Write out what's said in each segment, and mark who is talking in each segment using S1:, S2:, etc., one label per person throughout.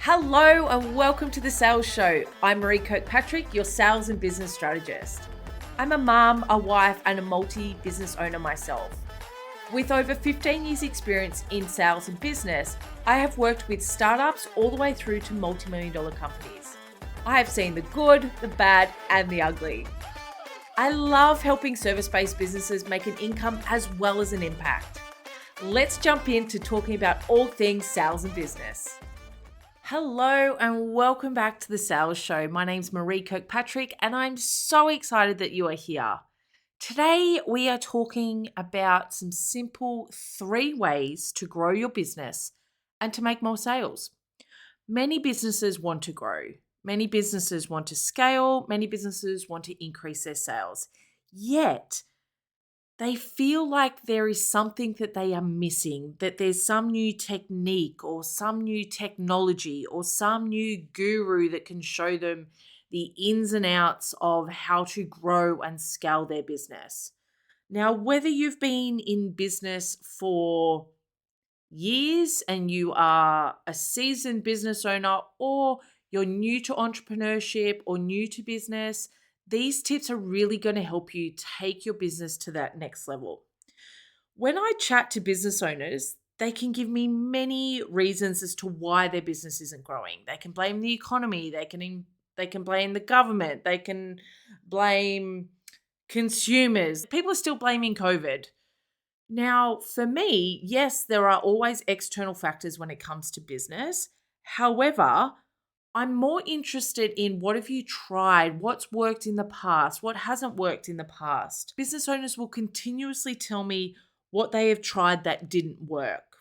S1: Hello and welcome to the Sales Show. I'm Marie Kirkpatrick, your sales and business strategist. I'm a mum, a wife, and a multi-business owner myself. With over 15 years experience in sales and business, I have worked with startups all the way through to multi-million-dollar companies. I have seen the good, the bad, and the ugly. I love helping service-based businesses make an income as well as an impact. Let's jump into talking about all things sales and business. Hello and welcome back to the Sales Show. My name's Marie Kirkpatrick and I'm so excited that you are here. Today we are talking about some simple 3 ways to grow your business and to make more sales. Many businesses want to grow. Many businesses want to scale. Many businesses want to increase their sales. Yet, they feel like there is something that they are missing, that there's some new technique or some new technology or some new guru that can show them the ins and outs of how to grow and scale their business. Now, whether you've been in business for years and you are a seasoned business owner, or you're new to entrepreneurship or new to business, these tips are really going to help you take your business to that next level. When I chat to business owners, they can give me many reasons as to why their business isn't growing. They can blame the economy, they can blame the government, they can blame consumers. People are still blaming COVID. Now, for me, yes, there are always external factors when it comes to business. However, I'm more interested in what have you tried, what's worked in the past, what hasn't worked in the past. Business owners will continuously tell me what they have tried that didn't work.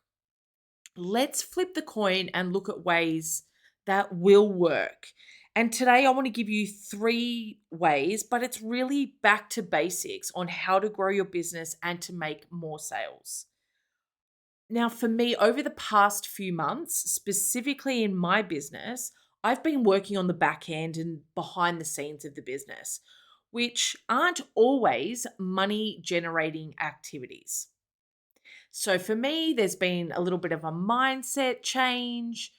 S1: Let's flip the coin and look at ways that will work. And today I want to give you 3 ways, but it's really back to basics on how to grow your business and to make more sales. Now, for me, over the past few months, specifically in my business, I've been working on the back end and behind the scenes of the business, which aren't always money generating activities. So for me, there's been a little bit of a mindset change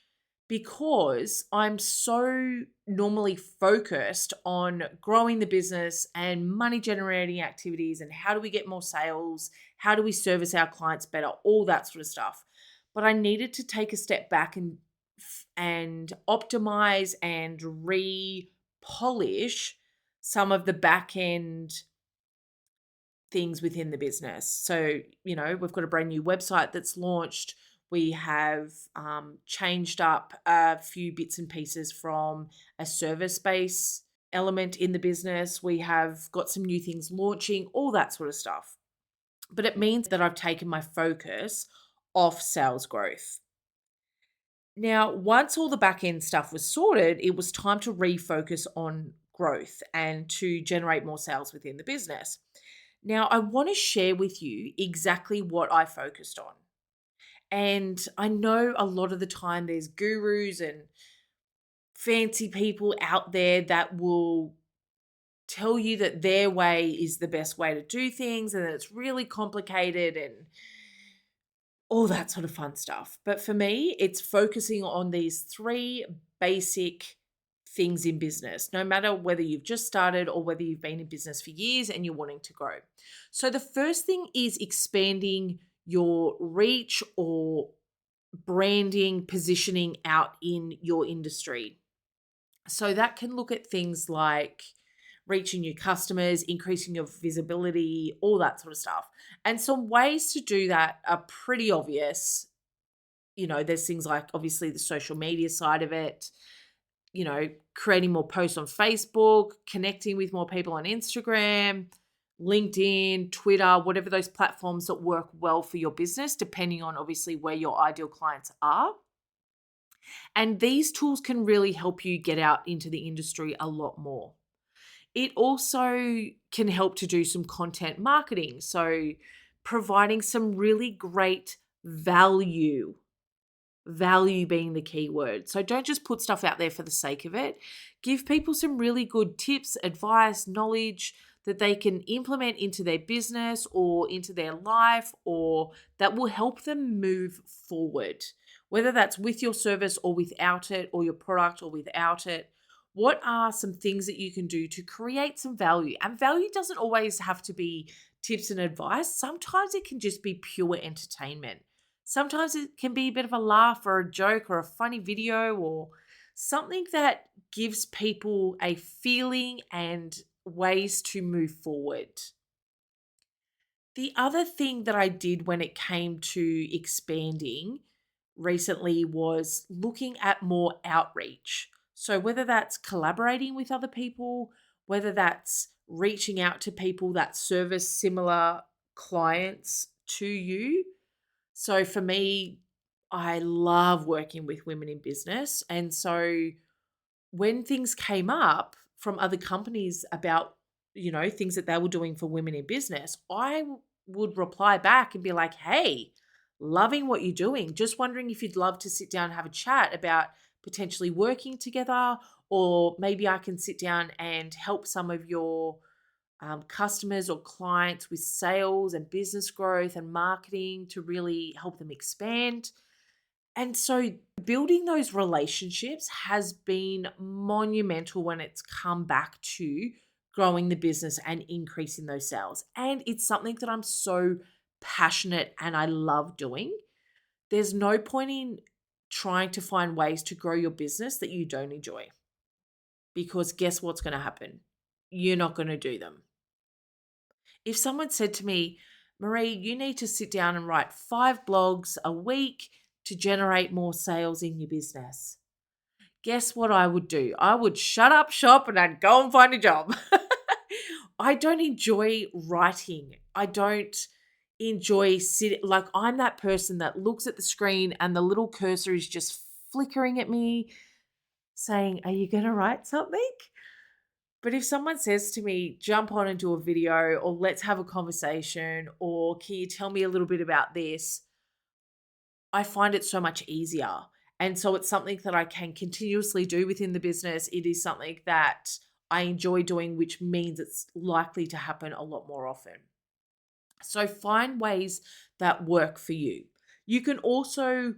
S1: because I'm so normally focused on growing the business and money generating activities and how do we get more sales, how do we service our clients better, all that sort of stuff. But I needed to take a step back and optimize and re-polish some of the back end things within the business. So, we've got a brand new website that's launched. We have changed up a few bits and pieces from a service-based element in the business. We have got some new things launching, all that sort of stuff. But it means that I've taken my focus off sales growth. Now, once all the back end stuff was sorted, it was time to refocus on growth and to generate more sales within the business. Now, I want to share with you exactly what I focused on. And I know a lot of the time there's gurus and fancy people out there that will tell you that their way is the best way to do things and that it's really complicated and all that sort of fun stuff. But for me, it's focusing on these 3 basic things in business, no matter whether you've just started or whether you've been in business for years and you're wanting to grow. So the first thing is expanding your reach or branding, positioning out in your industry. So that can look at things like reaching new customers, increasing your visibility, all that sort of stuff. And some ways to do that are pretty obvious. There's things like obviously the social media side of it, creating more posts on Facebook, connecting with more people on Instagram, LinkedIn, Twitter, whatever those platforms that work well for your business, depending on obviously where your ideal clients are. And these tools can really help you get out into the industry a lot more. It also can help to do some content marketing. So providing some really great value being the key word. So don't just put stuff out there for the sake of it. Give people some really good tips, advice, knowledge that they can implement into their business or into their life, or that will help them move forward, whether that's with your service or without it, or your product or without it. What are some things that you can do to create some value? And value doesn't always have to be tips and advice. Sometimes it can just be pure entertainment. Sometimes it can be a bit of a laugh or a joke or a funny video or something that gives people a feeling and ways to move forward. The other thing that I did when it came to expanding recently was looking at more outreach. So, whether that's collaborating with other people, whether that's reaching out to people that service similar clients to you. So, for me, I love working with women in business. And so, when things came up from other companies about, things that they were doing for women in business, would reply back and be like, hey, loving what you're doing. Just wondering if you'd love to sit down and have a chat about potentially working together, or maybe I can sit down and help some of your customers or clients with sales and business growth and marketing to really help them expand. And so building those relationships has been monumental when it's come back to growing the business and increasing those sales. And it's something that I'm so passionate and I love doing. There's no point in trying to find ways to grow your business that you don't enjoy, because guess what's going to happen? You're not going to do them. If someone said to me, Marie, you need to sit down and write 5 blogs a week to generate more sales in your business, guess what I would do? I would shut up shop and I'd go and find a job. I don't enjoy writing. I don't enjoy sitting. Like, I'm that person that looks at the screen and the little cursor is just flickering at me saying, are you going to write something? But if someone says to me, jump on and do a video, or let's have a conversation, or can you tell me a little bit about this? I find it so much easier. And so it's something that I can continuously do within the business. It is something that I enjoy doing, which means it's likely to happen a lot more often. So find ways that work for you. You can also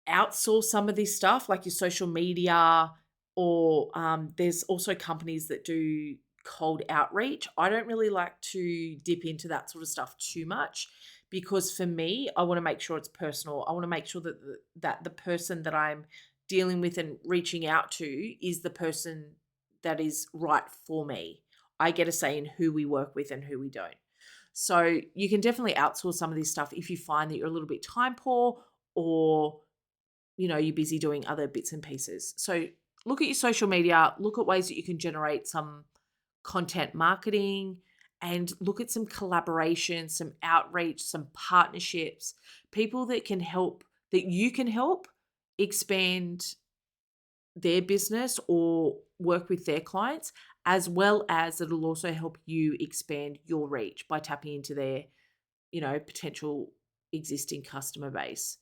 S1: outsource some of this stuff, like your social media, or there's also companies that do cold outreach. I don't really like to dip into that sort of stuff too much, because for me, I want to make sure it's personal. I want to make sure that the person that I'm dealing with and reaching out to is the person that is right for me. I get a say in who we work with and who we don't. So you can definitely outsource some of this stuff if you find that you're a little bit time poor, or you're busy doing other bits and pieces. So look at your social media, look at ways that you can generate some content marketing, and look at some collaboration, some outreach, some partnerships, people that you can help expand their business or work with their clients, as well as it'll also help you expand your reach by tapping into their, potential existing customer base.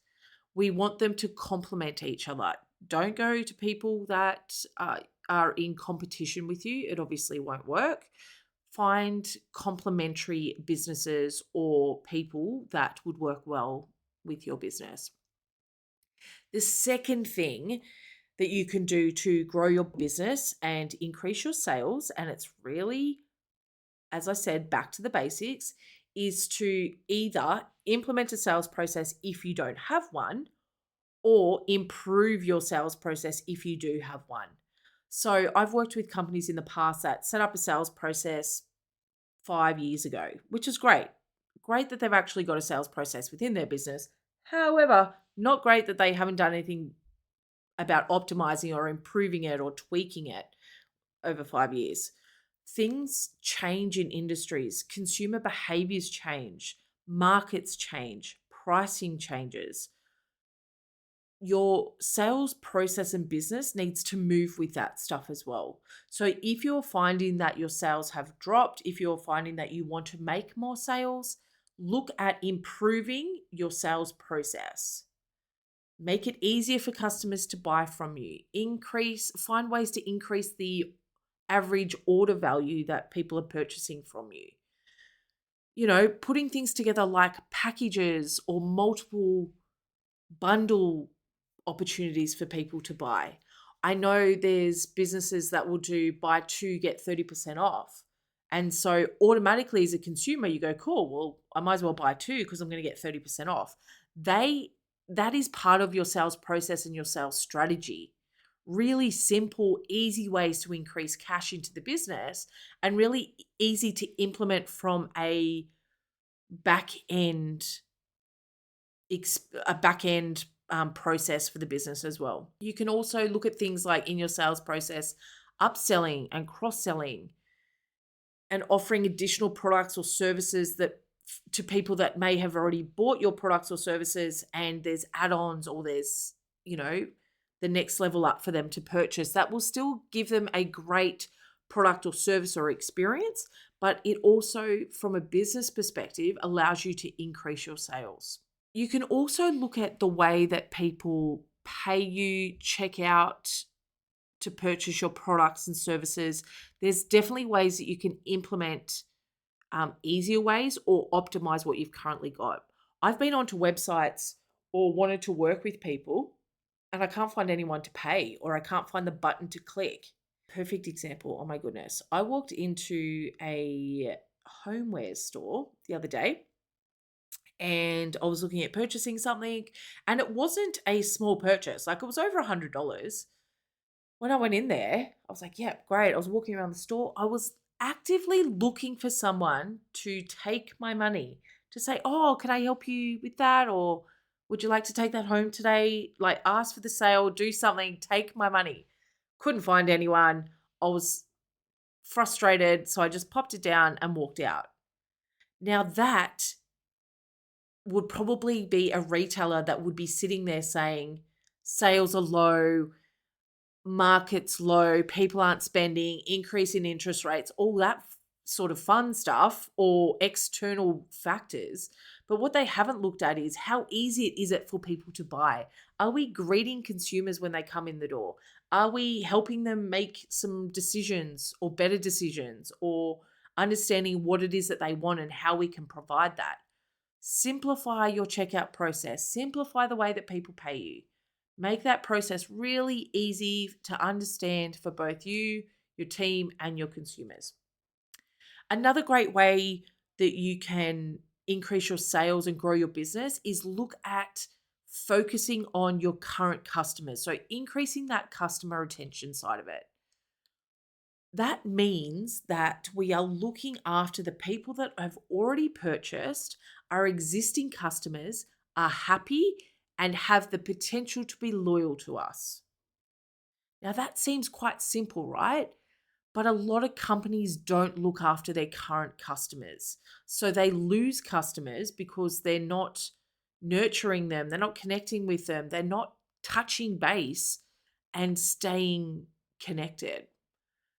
S1: We want them to complement each other. Don't go to people that are in competition with you. It obviously won't work. Find complementary businesses or people that would work well with your business. The second thing that you can do to grow your business and increase your sales, and it's really, as I said, back to the basics, is to either implement a sales process if you don't have one, or improve your sales process if you do have one. So I've worked with companies in the past that set up a sales process 5 years ago, which is great. Great that they've actually got a sales process within their business. However, not great that they haven't done anything about optimizing or improving it or tweaking it over 5 years. Things change in industries, consumer behaviors change, markets change, pricing changes. Your sales process and business needs to move with that stuff as well. So if you're finding that your sales have dropped, if you're finding that you want to make more sales, look at improving your sales process. Make it easier for customers to buy from you. Find ways to increase the average order value that people are purchasing from you. Putting things together like packages or multiple bundle opportunities for people to buy. I know there's businesses that will do buy two, get 30% off. And so automatically as a consumer, you go, cool, well, I might as well buy two because I'm going to get 30% off. That is part of your sales process and your sales strategy. Really simple, easy ways to increase cash into the business and really easy to implement from a back end process for the business as well. You can also look at things like in your sales process, upselling and cross-selling and offering additional products or services that to people that may have already bought your products or services, and there's add-ons or there's, the next level up for them to purchase. That will still give them a great product or service or experience, but it also, from a business perspective, allows you to increase your sales. You can also look at the way that people pay you, check out to purchase your products and services. There's definitely ways that you can implement easier ways or optimize what you've currently got. I've been onto websites or wanted to work with people and I can't find anyone to pay or I can't find the button to click. Perfect example. Oh my goodness. I walked into a homeware store the other day and I was looking at purchasing something and it wasn't a small purchase. Like it was over $100. When I went in there, I was like, yeah, great. I was walking around the store. I was actively looking for someone to take my money, to say, oh, can I help you with that? Or would you like to take that home today? Like ask for the sale, do something, take my money. Couldn't find anyone. I was frustrated. So I just popped it down and walked out. Now that would probably be a retailer that would be sitting there saying, sales are low, market's low, people aren't spending, increase in interest rates, all that sort of fun stuff or external factors. But what they haven't looked at is how easy it is it for people to buy. Are we greeting consumers when they come in the door? Are we helping them make some decisions or better decisions or understanding what it is that they want and how we can provide that? Simplify your checkout process. Simplify the way that people pay you. Make that process really easy to understand for both you, your team, and your consumers. Another great way that you can increase your sales and grow your business is look at focusing on your current customers. So increasing that customer retention side of it. That means that we are looking after the people that have already purchased, our existing customers are happy and have the potential to be loyal to us. Now that seems quite simple, right? But a lot of companies don't look after their current customers. So they lose customers because they're not nurturing them, they're not connecting with them, they're not touching base and staying connected.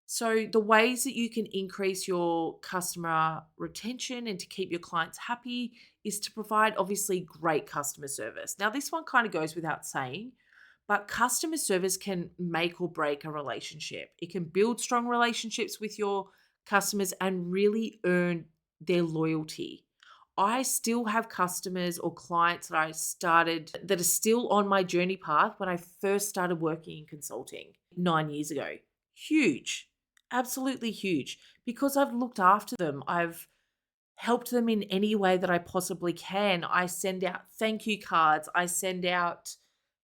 S1: So the ways that you can increase your customer retention and to keep your clients happy is to provide obviously great customer service. Now, this one kind of goes without saying, but customer service can make or break a relationship. It can build strong relationships with your customers and really earn their loyalty. I still have customers or clients that I started that are still on my journey path when I first started working in consulting 9 years ago. Huge. Absolutely huge, because I've looked after them. I've helped them in any way that I possibly can. I send out thank you cards. I send out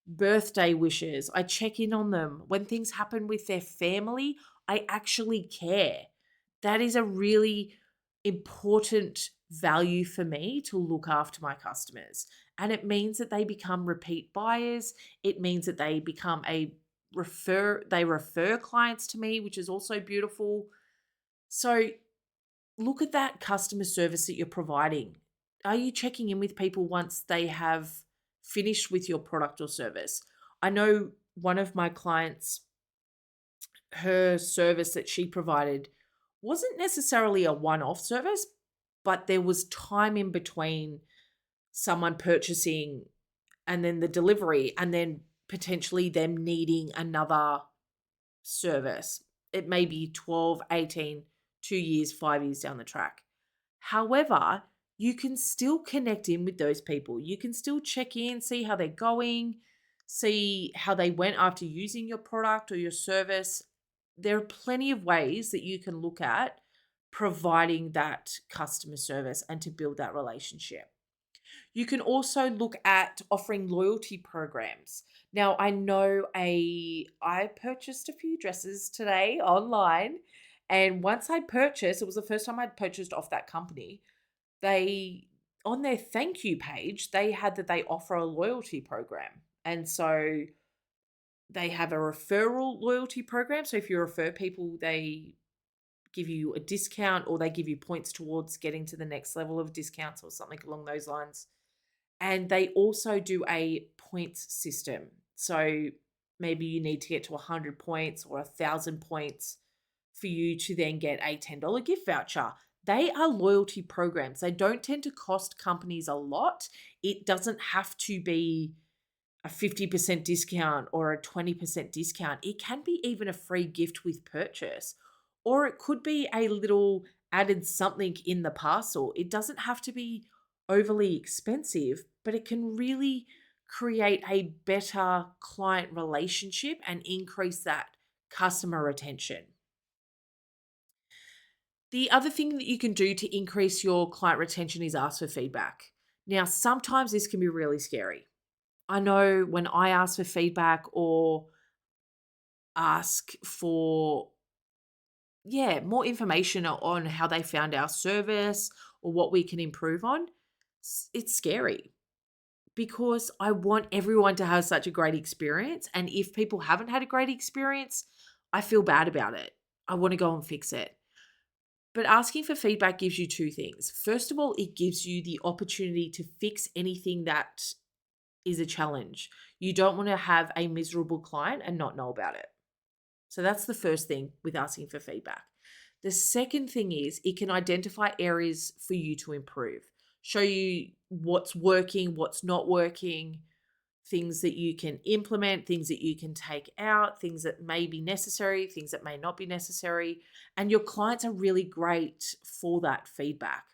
S1: birthday wishes. I check in on them. When things happen with their family, I actually care. That is a really important value for me, to look after my customers. And it means that they become repeat buyers. It means that they become they refer clients to me, which is also beautiful. So look at that customer service that you're providing. Are you checking in with people once they have finished with your product or service? I know one of my clients, her service that she provided wasn't necessarily a one-off service, but there was time in between someone purchasing and then the delivery and then potentially them needing another service. it may be 12, 18, 2 years, 5 years down the track. However, you can still connect in with those people. You can still check in, see how they're going, see how they went after using your product or your service. There are plenty of ways that you can look at providing that customer service and to build that relationship. You can also look at offering loyalty programs. Now, I purchased a few dresses today online, and once I purchased, it was the first time I'd purchased off that company. They On their thank you page, they had that they offer a loyalty program. And so they have a referral loyalty program. So if you refer people, they give you a discount or they give you points towards getting to the next level of discounts or something along those lines. And they also do a points system. So maybe you need to get to 100 points or 1,000 points for you to then get a $10 gift voucher. They are loyalty programs. They don't tend to cost companies a lot. It doesn't have to be a 50% discount or a 20% discount. It can be even a free gift with purchase, or it could be a little added something in the parcel. It doesn't have to be overly expensive, but it can really create a better client relationship and increase that customer retention. The other thing that you can do to increase your client retention is ask for feedback. Now, sometimes this can be really scary. I know when I ask for feedback or ask for, more information on how they found our service or what we can improve on, it's scary because I want everyone to have such a great experience. And if people haven't had a great experience, I feel bad about it. I want to go and fix it. But asking for feedback gives you two things. First of all, it gives you the opportunity to fix anything that is a challenge. You don't want to have a miserable client and not know about it. So that's the first thing with asking for feedback. The second thing is it can identify areas for you to improve, show you what's working, what's not working, things that you can implement, things that you can take out, things that may be necessary, things that may not be necessary. And your clients are really great for that feedback.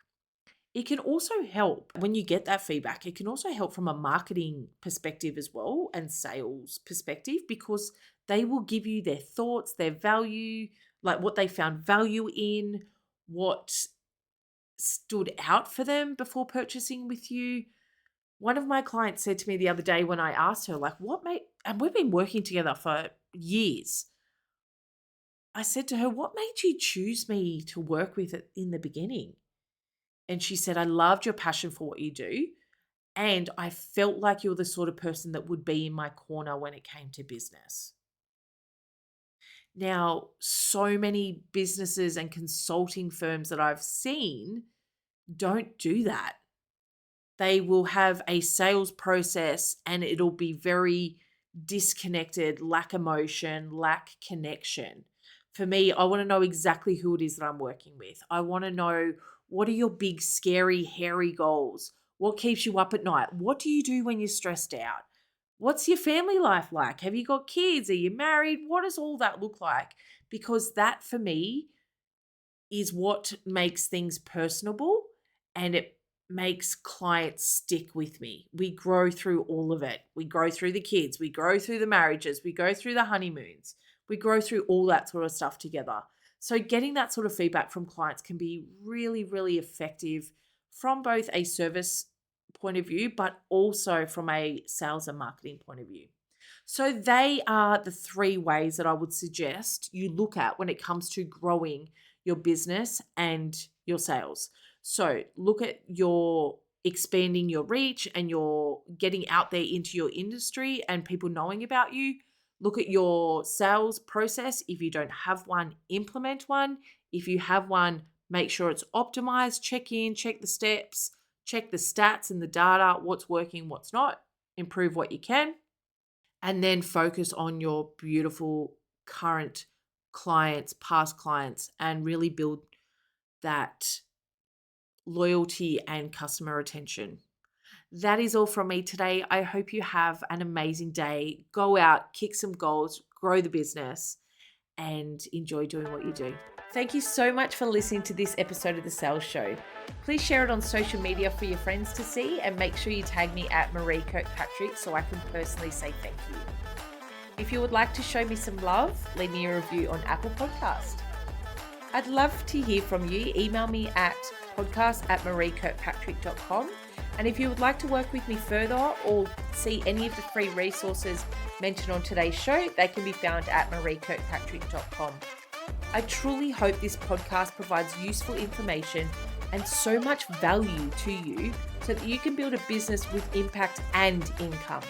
S1: It can also help when you get that feedback. It can also help from a marketing perspective as well and sales perspective because they will give you their thoughts, their value, like what they found value in, what stood out for them before purchasing with you. One of my clients said to me the other day when I asked her, like, and we've been working together for years. I said to her, what made you choose me to work with it in the beginning? And she said, I loved your passion for what you do. And I felt like you're the sort of person that would be in my corner when it came to business. Now, so many businesses and consulting firms that I've seen don't do that. They will have a sales process and it'll be very disconnected, lack emotion, lack connection. For me, I want to know exactly who it is that I'm working with. I want to know, what are your big, scary, hairy goals? What keeps you up at night? What do you do when you're stressed out? What's your family life like? Have you got kids? Are you married? What does all that look like? Because that for me is what makes things personable and it makes clients stick with me. We grow through all of it. We grow through the kids, we grow through the marriages, we go through the honeymoons, we grow through all that sort of stuff together. So getting that sort of feedback from clients can be really, really effective from both a service point of view, but also from a sales and marketing point of view. So they are the three ways that I would suggest you look at when it comes to growing your business and your sales. So look at your expanding your reach and your getting out there into your industry and people knowing about you. Look at your sales process. If you don't have one, implement one. If you have one, make sure it's optimized. Check in, check the steps, check the stats and the data, what's working, what's not, improve what you can, and then focus on your beautiful current clients, past clients, and really build that loyalty and customer retention. That is all from me today. I hope you have an amazing day. Go out, kick some goals, grow the business, and enjoy doing what you do. Thank you so much for listening to this episode of The Sales Show. Please share it on social media for your friends to see, and make sure you tag me at Marie Kirkpatrick so I can personally say thank you. If you would like to show me some love, leave me a review on Apple Podcast. I'd love to hear from you. Email me at podcast@mariekirkpatrick.com. And if you would like to work with me further or see any of the free resources mentioned on today's show, they can be found at mariekirkpatrick.com. I truly hope this podcast provides useful information and so much value to you so that you can build a business with impact and income.